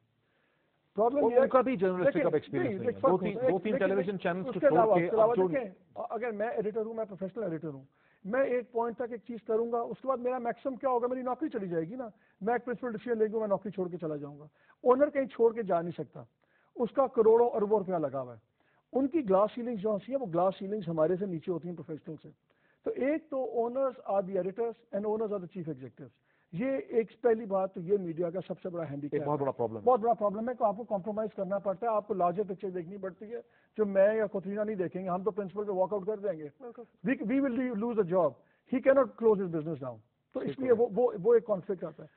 پرابلم یہ کا بھی جرنلسٹک اب ایکسپیرینس نہیں ہے. دو تین ٹیلی ویژن چینلز کو چھوڑ کے اگر میں ایڈیٹر ہوں, میں پروفیشنل ایڈیٹر ہوں, میں ایک پوائنٹ تک ایک چیز کروں گا, اس کے بعد میرا میکسیمم کیا ہوگا, میری نوکری چلی جائے گی نا. میں ایک پرنسپل ڈیسیژن لے گا, میں نوکری چھوڑ کے چلا جاؤں گا. اونر کہیں چھوڑ کے جا نہیں سکتا, اس کا کروڑوں اربوں روپیہ لگا ہوا ہے. ان کی گلاس سیلنگز جو ہوتی ہیں وہ گلاس سیلنگز ہمارے سے نیچے ہوتی ہیں پروفیشنل سے. تو ایک تو owners are the editors and owners are the chief executives. یہ ایک پہلی بات تو یہ میڈیا کا سب سے بڑا ہینڈی کیپ, بہت بڑا پرابلم ہے کہ آپ کو کمپرومائز کرنا پڑتا ہے, آپ کو لارجر پکچر دیکھنی پڑتی ہے جو میں یا کوترینا نہیں دیکھیں گے. ہم تو پرنسپل پہ واک آؤٹ کر دیں گے, وی will lose a job, he کی not close his business down. تو اس لیے وہ ایک کانفلکٹ آتا ہے.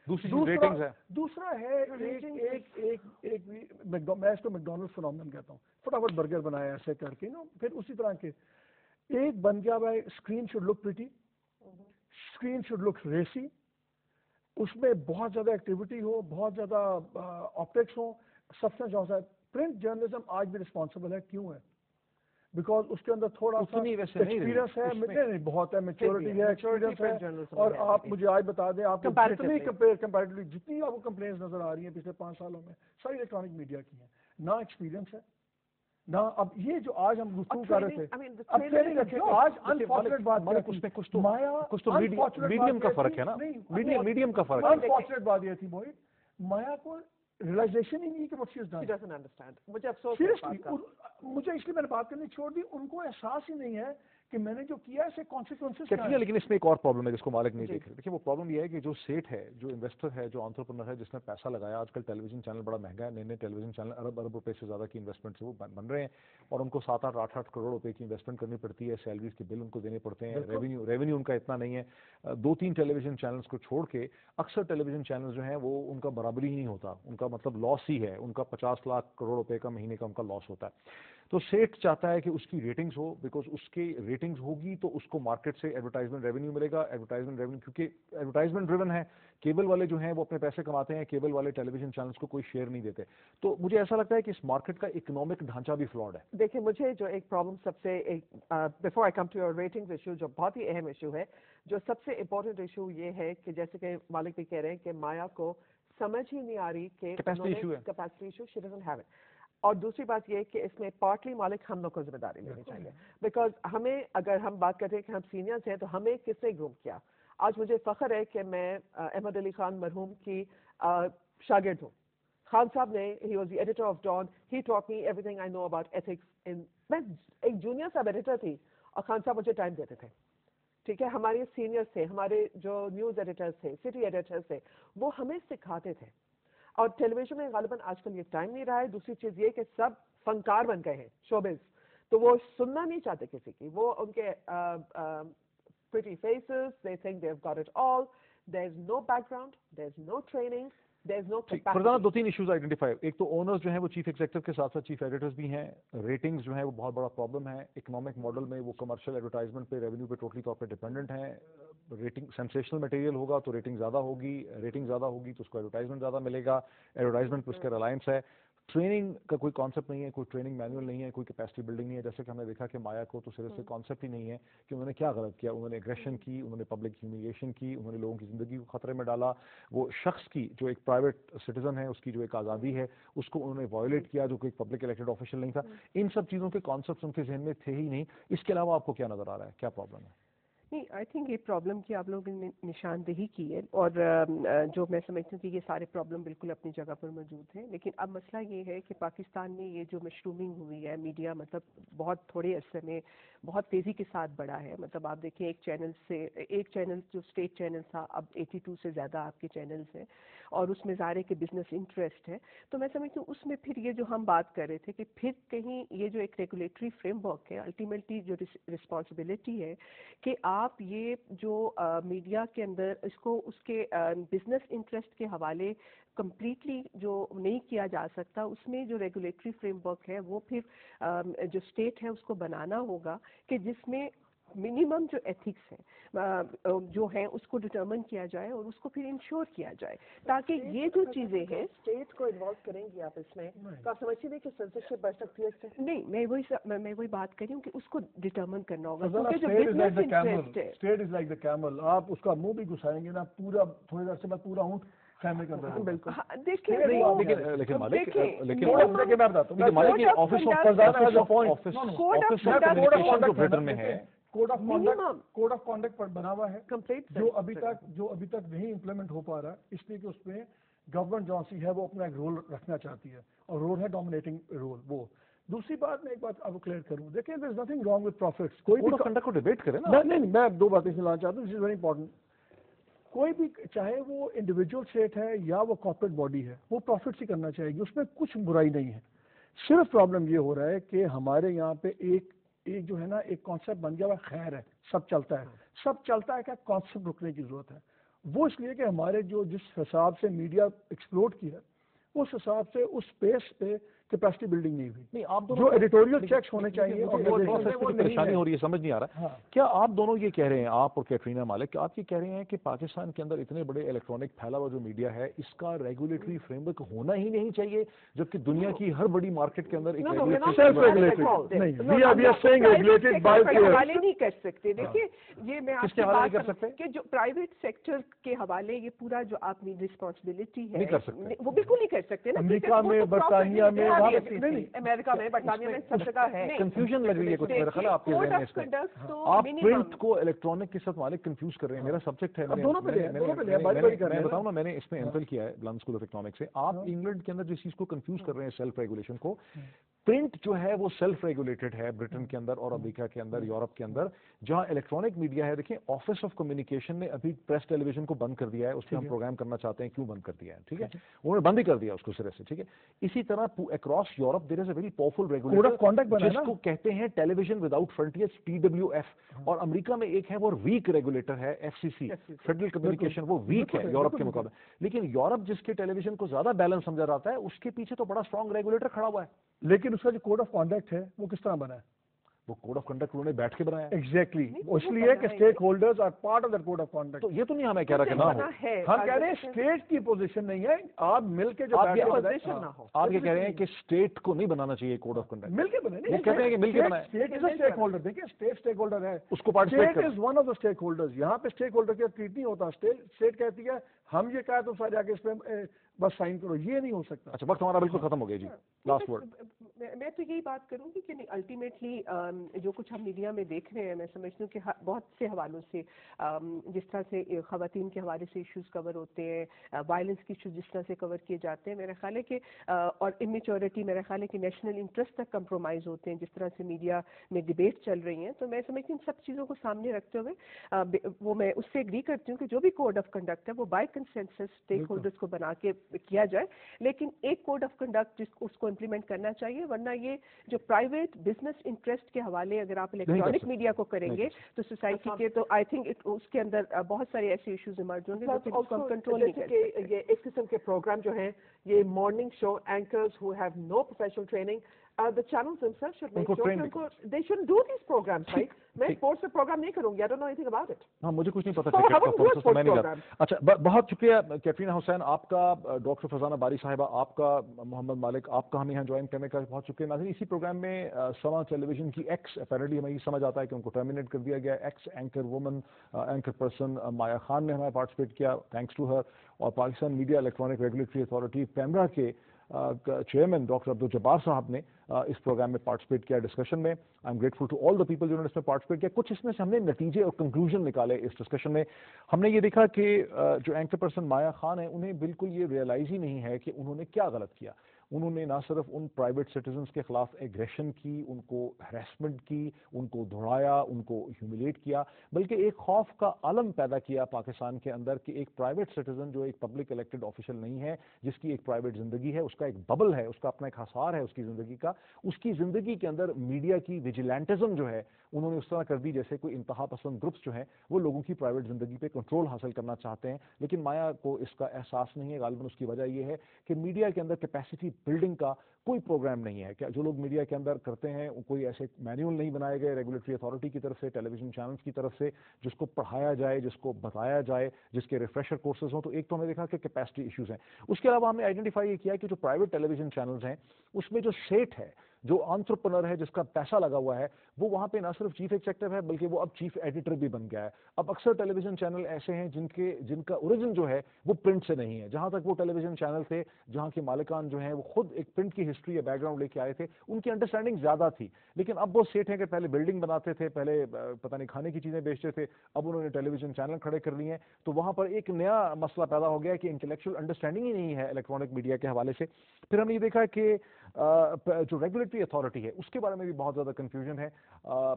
دوسرا ہے میں اس کو میکڈونلڈ فنومینن کہتا ہوں, فٹافٹ برگر بنایا ایسے کر کے نا. پھر اسی طرح کے ایک بن گیا بھائی, screen should look pretty, screen should look racy, اس میں بہت زیادہ ایکٹیویٹی ہو, بہت زیادہ آپٹکس ہو, سبسٹنس ہو. پرنٹ جرنلزم آج بھی رسپانسبل ہے, کیوں ہے؟ بیکاز اس کے اندر تھوڑا سا ایکسپیرینس ہے, نہیں بہت ہے, میچورٹی ہے, ایکسپیرینس ہے. اور آپ مجھے آج بتا دیں, آپ کمپیریٹیولی جتنی آپ کو کمپلینس نظر آ رہی ہیں پچھلے 5 سالوں میں, ساری الیکٹرانک میڈیا کی ہیں. نہ ایکسپیرینس ہے نہ. اب یہ جو آج ہم گفتگو کر رہے تھے, اب ٹریننگ رکھیں. آج انفارچونیٹ بات کچھ تو میڈیم کا فرق ہے نا, میڈیم کا فرق ہے. انفارچونیٹ بات یہ تھی موہت, مایا کو ریئلائزیشن ہی نہیں کہ what she has done. مجھے افسوس مجھے اس لیے میں نے بات کرنی چھوڑ دی, ان کو احساس ہی نہیں ہے کہ میں نے جو کیا ہے اسے کانسیکوینسز کیا ہے. لیکن اس میں ایک اور پرابلم ہے جس کو مالک نہیں دیکھ رہے. دیکھیے وہ پرابلم یہ ہے کہ جو سیٹ ہے, جو انویسٹر ہے, جو انٹرپرنر ہے, جس نے پیسہ لگایا, آج کل ٹیلی ویژن چینل بڑا مہنگا ہے, نئے نئے ٹیلی ویژن چینل ارب روپے سے زیادہ کی انویسٹمنٹ سے وہ بن رہے ہیں, اور ان کو 7-8 کروڑ روپے کی انویسٹمنٹ کرنی پڑتی ہے, سیلریز کے بل ان کو دینے پڑتے ہیں, ریونیو ان کا اتنا نہیں ہے. 2-3 ٹیلی ویژن چینلز کو چھوڑ کے اکثر ٹیلی ویژن چینلز جو ہیں وہ ان کا برابری ہی نہیں ہوتا, ان کا مطلب لاس ہی ہے, ان کا 50 لاکھ کروڑ روپے کا مہینے کا ان کا لاس ہوتا ہے. تو سیٹ چاہتا ہے کہ اس کی ریٹنگز ہو, بیکاز اس کی ریٹنگز ہوگی تو اس کو مارکیٹ سے ایڈورٹائزمنٹ ریونیو ملے گا. ایڈورٹائزمنٹ ریونیو کیونکہ ایڈورٹائزمنٹ ڈریون ہے, کیبل والے جو ہیں وہ اپنے پیسے کماتے ہیں, کیبل والے ٹیلی ویژن چینلز کو کوئی شیئر نہیں دیتے. تو مجھے ایسا لگتا ہے کہ اس مارکیٹ کا اکنامک ڈھانچہ بھی فلاڈ ہے. دیکھیں مجھے جو ایک پرابلم سب سے before I come to your ratings issue, جو بہت ہی اہم ایشو ہے, جو سب سے امپورٹنٹ ایشو یہ ہے کہ جیسے کہ مالک بھی کہہ رہے ہیں کہ مایا کو سمجھ ہی نہیں آ رہی کہ capacity issue she doesn't have it. اور دوسری بات یہ کہ اس میں پارٹلی مالک ہم لوگ کو ذمہ داری لینی چاہیے, بیکاز ہمیں اگر ہم بات کرتے ہیں کہ ہم سینئرز ہیں تو ہمیں کس نے گروم کیا. آج مجھے فخر ہے کہ میں احمد علی خان مرحوم کی شاگرد ہوں. خان صاحب نے, he was the editor of Dawn, he taught me everything I know about ethics. میں ایک جونیئر سب ایڈیٹر تھی اور خان صاحب مجھے ٹائم دیتے تھے. ٹھیک ہے. ہمارے سینئرس تھے, ہمارے جو نیوز ایڈیٹرس تھے, سٹی ایڈیٹرس تھے, وہ ہمیں سکھاتے تھے. اور ٹیلی ویژن میں غالباً آج کل یہ ٹائم نہیں رہا ہے. دوسری چیز یہ کہ سب فنکار بن گئے ہیں, شوبز, تو وہ سننا نہیں چاہتے کسی کی. وہ ان کے pretty faces, they think they've got it all. There's no background, there's no training, there's no capacity. Farzana, دو تین ایشوز آئیڈینٹیفائی. ایک تو اونرز جو ہیں وہ چیف ایگزیکٹو کے ساتھ ساتھ چیف ایڈیٹرز بھی ہیں. ریٹنگز جو ہیں وہ بہت بڑا پرابلم ہے. اکنامک ماڈل میں وہ کمرشل ایڈورٹائزمنٹ پہ, ریونیو پہ ٹوٹلی طور پہ ڈیپینڈنٹ ہیں. ریٹنگ سینسیشنل مٹیریل ہوگا تو ریٹنگ زیادہ ہوگی, ریٹنگ زیادہ ہوگی تو اس کو ایڈورٹائزمنٹ زیادہ ملے گا, ایڈورٹائزمنٹ پہ اس کا ریلائنس ہے. ٹریننگ کا کوئی کانسیپٹ نہیں ہے, کوئی ٹریننگ مینول نہیں ہے, کوئی کیپیسٹی بلڈنگ نہیں ہے. جیسے کہ ہم نے دیکھا کہ مایا کو تو صرف سے کانسیپٹ ہی نہیں ہے کہ انہوں نے کیا غلط کیا. انہوں نے ایگریشن کی, انہوں نے پبلک ہیومیلیشن کی, انہوں نے لوگوں کی زندگی کو خطرے میں ڈالا. وہ شخص کی جو ایک پرائیویٹ سٹیزن ہے, اس کی جو ایک آزادی ہے, اس کو انہوں نے وائلیٹ کیا, جو کہ ایک پبلک الیکٹڈ آفیشیل نہیں تھا. ان سب چیزوں کے کانسیپٹس ان کے ذہن میں تھے ہی نہیں. اس کے علاوہ آپ کو کیا نظر آ رہا ہے, کیا پرابلم ہے؟ نہیں, آئی تھنک یہ پرابلم کی آپ لوگوں نے نشاندہی کی ہے, اور جو میں سمجھتی ہوں کہ یہ سارے پرابلم بالکل اپنی جگہ پر موجود ہیں. لیکن اب مسئلہ یہ ہے کہ پاکستان میں یہ جو مشرومنگ ہوئی ہے, میڈیا مطلب بہت تھوڑے عرصے میں بہت تیزی کے ساتھ بڑھا ہے. مطلب آپ دیکھیں ایک چینل جو اسٹیٹ چینل تھا, اب 82 سے زیادہ آپ کے چینلز ہیں, اور اس میں ظاہر ہے کہ بزنس انٹرسٹ ہے. تو میں سمجھتی ہوں اس میں پھر یہ جو ہم بات کر رہے تھے کہ پھر کہیں یہ جو ایک ریگولیٹری فریم ورک ہے, الٹیمیٹلی جو رسپانسبلٹی ہے کہ آپ یہ جو میڈیا کے اندر اس کو اس کے بزنس انٹرسٹ کے حوالے کمپلیٹلی جو نہیں کیا جا سکتا, اس میں جو ریگولیٹری فریم ورک ہے وہ پھر جو اسٹیٹ ہے اس کو بنانا ہوگا کہ جس میں منیمم جو ایتھکس ہیں جو ہیں اس کو ڈٹرمن کیا جائے اور اس کو پھر انشور کیا جائے, تاکہ یہ جو چیزیں ہیں اسٹیٹ کو انوالو کریں گی آپ اس میں, تو آپ سمجھتے ہیں کہ سینسرشپ بڑھ سکتی ہے اس سے؟ نہیں, میں وہی بات کر رہی ہوں کہ اس کو ڈٹرمن کرنا ہوگا, کیونکہ جو بزنس انٹرسٹ ہے. State is like the camel. آپ اس کا منہ بھی گھسائیں گے نا, پورا تھوڑے دیر سے میں پورا اونٹ خیمے کے اندر. بالکل دیکھیں, لیکن مالک آفس آف بریٹن میں ہے, کوڈ آف کانڈکٹ پر بنا ہوا ہے, جو ابھی تک نہیں امپلیمنٹ ہو پا رہا, اس لیے کہ اس میں گورنمنٹ جو سی ہے وہ اپنا ایک رول رکھنا چاہتی ہے, اور رول ہے ڈومینیٹنگ رول. وہ دوسری بات, میں ایک بات آپ کو کلیئر کروں. دیکھیں, there is nothing wrong with profits. کوئی بھی کنڈکٹ کو ڈیبیٹ کرے نا. نہیں, میں دو باتیں سنانا چاہتا ہوں, دس از ویری امپورٹنٹ. کوئی بھی, چاہے وہ انڈیویجول اسٹیٹ ہے یا وہ کارپوریٹ باڈی ہے, وہ پروفٹس ہی کرنا چاہے گی, اس میں کچھ برائی نہیں ہے. صرف پرابلم یہ ہو رہا ہے کہ ہمارے یہاں پہ ایک جو ہے نا ایک کانسیپٹ بن گیا ہوا, خیر ہے, سب چلتا ہے, کیا کانسیپٹ رکنے کی ضرورت ہے. وہ اس لیے کہ ہمارے جس حساب سے میڈیا ایکسپلوڈ کیا ہے, اس حساب سے اس اسپیس پہ کیپیسٹی بلڈنگ نہیں ہوئی. نہیں, آپ جو ایڈیٹوریل چیکس ہونے چاہیے, پریشانی ہو رہی ہے, سمجھ نہیں آ رہا. کیا آپ دونوں یہ کہہ رہے ہیں, آپ اور کیٹرینا مالک, آپ یہ کہہ رہے ہیں کہ پاکستان کے اندر اتنے بڑے الیکٹرانک پھیلا ہوا جو میڈیا ہے, اس کا ریگولیٹری فریم ورک ہونا ہی نہیں چاہیے, جبکہ دنیا کی ہر بڑی مارکیٹ کے اندر نہیں کر سکتے. دیکھیے, یہ میں آپ سے بات کر سکتے کہ جو پرائیویٹ سیکٹر کے حوالے یہ پورا جو اپنی رسپانسبلٹی ہے وہ بالکل نہیں کر سکتے. امریکہ میں, برطانیہ میں, امریکہ میں, برطانیہ میں, سب جگہ ہے. کنفیوژن لگ رہی ہے کچھ, میرا خیال ہے آپ کے ذہن میں اس میں. آپ پرنٹ کو الیکٹرانک کے ساتھ مالک کنفیوز کر رہے ہیں. میرا سبجیکٹ ہے, میں بتاؤں نا, میں نے اس میں ایم فل کیا ہے لندن اسکول آف اکنامکس سے. آپ انگلینڈ کے اندر جس چیز کو کنفیوز کر رہے ہیں, سیلف ریگولیشن کو, پرنٹ جو ہے وہ سیلف ریگولیٹڈ ہے برٹن کے اندر اور امریکہ کے اندر, یورپ کے اندر. جہاں الیکٹرانک میڈیا ہے, دیکھیں آفس آف کمیونیکیشن نے ابھی پریس ٹیلی ویژن کو بند کر دیا ہے, اس پہ ہم پروگرام کرنا چاہتے ہیں, کیوں بند کر دیا ہے, ٹھیک ہے, انہوں نے بند ہی کر دیا اس کو سرے سے, ٹھیک ہے. اسی طرح across Europe there is a very powerful regulator جس کو کہتے ہیں ٹیلی ویژن وداؤٹ فرنٹیئرز, TWF, اور امریکہ میں ایک ہے وہ ویک ریگولیٹر ہے, FCC, فیڈرل کمیونیکیشن, وہ ویک ہے یورپ کے مقابلے. لیکن یورپ جس کے ٹیلی ویژن کو زیادہ بیلنس سمجھا جاتا ہے, اس کے پیچھے تو بڑا اسٹرانگ ریگولیٹر کھڑا ہوا ہے. لیکن اس کا جو کوڈ آف کانڈکٹ ہے وہ کس طرح بنا ہے؟ وہ کوڈ آف کنڈکٹ انہوں نے بیٹھ کے بنایا. ایگزیکٹلی, اس لیے کہ stakeholders are part of that code of conduct. تو یہ تو نہیں ہمیں کہہ رہا کہ نہ ہو, ہم کہہ رہے ہیں اسٹیٹ کی پوزیشن نہیں ہے, آپ مل کے جو آپ یہ کہہ رہے ہیں کہ اسٹیٹ کو نہیں بنانا چاہیے کوڈ آف کنڈکٹ, مل کے بنے. وہ کہتے ہیں کہ مل کے بنائے. State is a stake holder. دیکھیں, اسٹیٹ اسٹیک ہولڈر ہے, اس کو پارٹیسپیٹ کریں. State is one of the stake holders. یہاں پہ اسٹیک ہولڈر کا ٹریٹ نہیں ہوتا. اسٹیٹ کہتی ہے ہم یہ کہا تو سارے آگے اس پہ بس سائن کرو, یہ نہیں ہو سکتا. اچھا, وقت ہمارا بالکل ختم ہو گیا جی, لاسٹ ورڈ. میں تو یہی بات کروں گی کہ الٹیمیٹلی جو کچھ ہم میڈیا میں دیکھ رہے ہیں، میں سمجھتی ہوں کہ بہت سے حوالوں سے جس طرح سے خواتین کے حوالے سے ایشوز کور ہوتے ہیں، وائلنس کی ایشوز جس طرح سے کور کیے جاتے ہیں، میرا خیال ہے کہ اور امیچورٹی، میرا خیال ہے کہ نیشنل انٹرسٹ تک کمپرومائز ہوتے ہیں جس طرح سے میڈیا میں ڈبیٹ چل رہی ہیں. تو میں سمجھتی ہوں سب چیزوں کو سامنے رکھتے ہوئے وہ میں اس سے ایگری کرتی ہوں کہ جو بھی کوڈ آف کنڈکٹ ہے وہ بائی کنسنسس اسٹیک ہولڈرس کو بنا کے کیا جائے، لیکن ایک کوڈ آف کنڈکٹ اس کو امپلیمنٹ کرنا چاہیے، ورنہ یہ جو پرائیویٹ بزنس انٹرسٹ کے حوالے اگر آپ الیکٹرانک میڈیا کو کریں گے تو سوسائٹی کے تو آئی تھنک اس کے اندر بہت سارے ایسے ایشوز ایمرج ہوں گے جو کنٹرول نہیں کر سکتے. یہ اس قسم کے پروگرام جو ہیں یہ morning show anchors who have no professional training, the channels themselves should make sure they shouldn't do these programs, right? میں اسپورٹس میں پروگرام نہیں کروں گی. I don't know anything about it. ہاں مجھے کچھ نہیں پتا کرکٹ کا پروسیس میں نہیں جانتا. اچھا بہت شکریہ کیٹرینہ حسین آپ کا، ڈاکٹر فضانہ باری صاحبہ آپ کا، محمد مالک آپ کا ہمیں یہاں جوائن کرنے کا بہت شکریہ. ناظرین اسی پروگرام میں سما ٹیلی ویژن کی ایکس اپیرنٹلی ہمیں یہ سمجھ آتا ہے کہ ان کو ٹرمینیٹ کر دیا گیا، ex anchor woman anchor person Maya Khan نے ہمیں پارٹیسپیٹ کیا، تھینکس ٹو ہر. اور Pakistan media electronic regulatory authority PEMRA کے چیئرمین ڈاکٹر عبدالجبار صاحب نے اس پروگرام میں پارٹیسپیٹ کیا ڈسکشن میں. I am grateful to all the people جنہوں نے اس میں پارٹیسپیٹ کیا. کچھ اس میں سے ہم نے نتیجے اور کنکلوژن نکالے اس ڈسکشن میں. ہم نے یہ دیکھا کہ جو اینکر پرسن مایا خان ہیں انہیں بالکل یہ ریئلائز ہی نہیں ہے کہ انہوں نے کیا غلط کیا. انہوں نے نہ صرف ان پرائیویٹ سٹیزنز کے خلاف ایگریشن کی، ان کو ہریسمنٹ کی، ان کو دھڑایا، ان کو ہیوملیٹ کیا، بلکہ ایک خوف کا عالم پیدا کیا پاکستان کے اندر کہ ایک پرائیویٹ سٹیزن جو ایک پبلک الیکٹڈ آفیشل نہیں ہے، جس کی ایک پرائیویٹ زندگی ہے، اس کا ایک ببل ہے، اس کا اپنا ایک حصار ہے اس کی زندگی کا، اس کی زندگی کے اندر میڈیا کی ویجیلینٹزم جو ہے انہوں نے اس طرح کر دی جیسے کوئی انتہا پسند گروپس جو ہیں وہ لوگوں کی پرائیویٹ زندگی پہ کنٹرول حاصل کرنا چاہتے ہیں. لیکن مایا کو اس کا احساس نہیں ہے. غالباً اس کی وجہ یہ ہے کہ میڈیا کے اندر کیپیسٹی بلڈنگ کا کوئی پروگرام نہیں ہے. کہ جو لوگ میڈیا کے اندر کرتے ہیں کوئی ایسے مینیول نہیں بنائے گئے ریگولیٹری اتھارٹی کی طرف سے، ٹیلی ویژن چینلز کی طرف سے، جس کو پڑھایا جائے، جس کو بتایا جائے، جس کے ریفریشر کورسز ہوں. تو ایک تو ہم نے دیکھا کہ کیپیسٹی ایشوز ہیں. اس کے علاوہ ہم نے آئیڈینٹیفائی یہ کیا کہ جو پرائیویٹ ٹیلی ویژن چینلز ہیں اس میں جو سیٹ ہے، جو انٹرپرنر ہے، جس کا پیسہ لگا ہوا ہے، وہ وہاں پہ نہ صرف چیف ایگزیکٹو ہے بلکہ وہ اب چیف ایڈیٹر بھی بن گیا ہے. اب اکثر ٹیلی ویژن چینل ایسے ہیں جن کا اوریجن جو ہے وہ پرنٹ سے نہیں ہے. جہاں تک وہ ٹیلی ویژن چینل تھے جہاں کے مالکان جو ہیں وہ خود ایک پرنٹ کی ہسٹری یا بیک گراؤنڈ لے کے آئے تھے، ان کی انڈرسٹینڈنگ زیادہ تھی. لیکن اب وہ سیٹ ہیں کہ پہلے بلڈنگ بناتے تھے، پہلے پتہ نہیں کھانے کی چیزیں بیچتے تھے، اب انہوں نے ٹیلی ویژن چینل کھڑے کر لیے ہیں. تو وہاں پر ایک نیا مسئلہ پیدا ہو گیا کہ انٹلیکچوئل انڈرسٹینڈنگ ہی نہیں ہے الیکٹرانک میڈیا کے حوالے سے. پھر ہم نے یہ دیکھا کہ جو ریگولیٹری اتھارٹی ہے اس کے بارے میں بھی بہت زیادہ کنفیوژن ہے.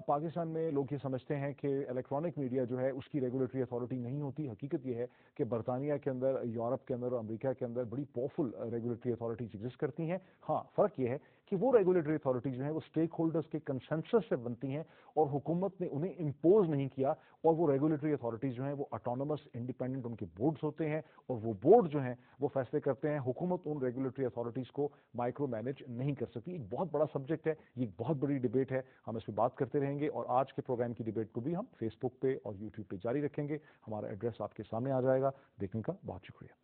پاکستان میں لوگ یہ سمجھتے ہیں کہ الیکٹرانک میڈیا جو ہے اس کی ریگولیٹری اتھارٹی نہیں ہوتی. حقیقت یہ ہے کہ برطانیہ کے اندر، یورپ کے اندر اور امریکہ کے اندر بڑی پاورفل ریگولیٹری اتھارٹیز ایگزسٹ کرتی ہیں. ہاں فرق یہ ہے کہ وہ ریگولیٹری اتھارٹیز جو ہیں وہ اسٹیک ہولڈرز کے کنسنسس سے بنتی ہیں اور حکومت نے انہیں امپوز نہیں کیا. اور وہ ریگولیٹری اتھارٹیز جو ہیں وہ آٹونومس انڈیپینڈنٹ ان کے بورڈز ہوتے ہیں اور وہ بورڈ جو ہیں وہ فیصلے کرتے ہیں. حکومت ان ریگولیٹری اتھارٹیز کو مائکرو مینیج نہیں کر سکتی. ایک بہت بڑا سبجیکٹ ہے، یہ ایک بہت بڑی ڈبیٹ ہے. ہم اس پہ بات کرتے رہیں گے اور آج کے پروگرام کی ڈبیٹ کو بھی ہم فیس بک پہ اور یوٹیوب پہ جاری رکھیں گے. ہمارا ایڈریس آپ کے سامنے آ جائے گا. دیکھنے کا بہت شکریہ.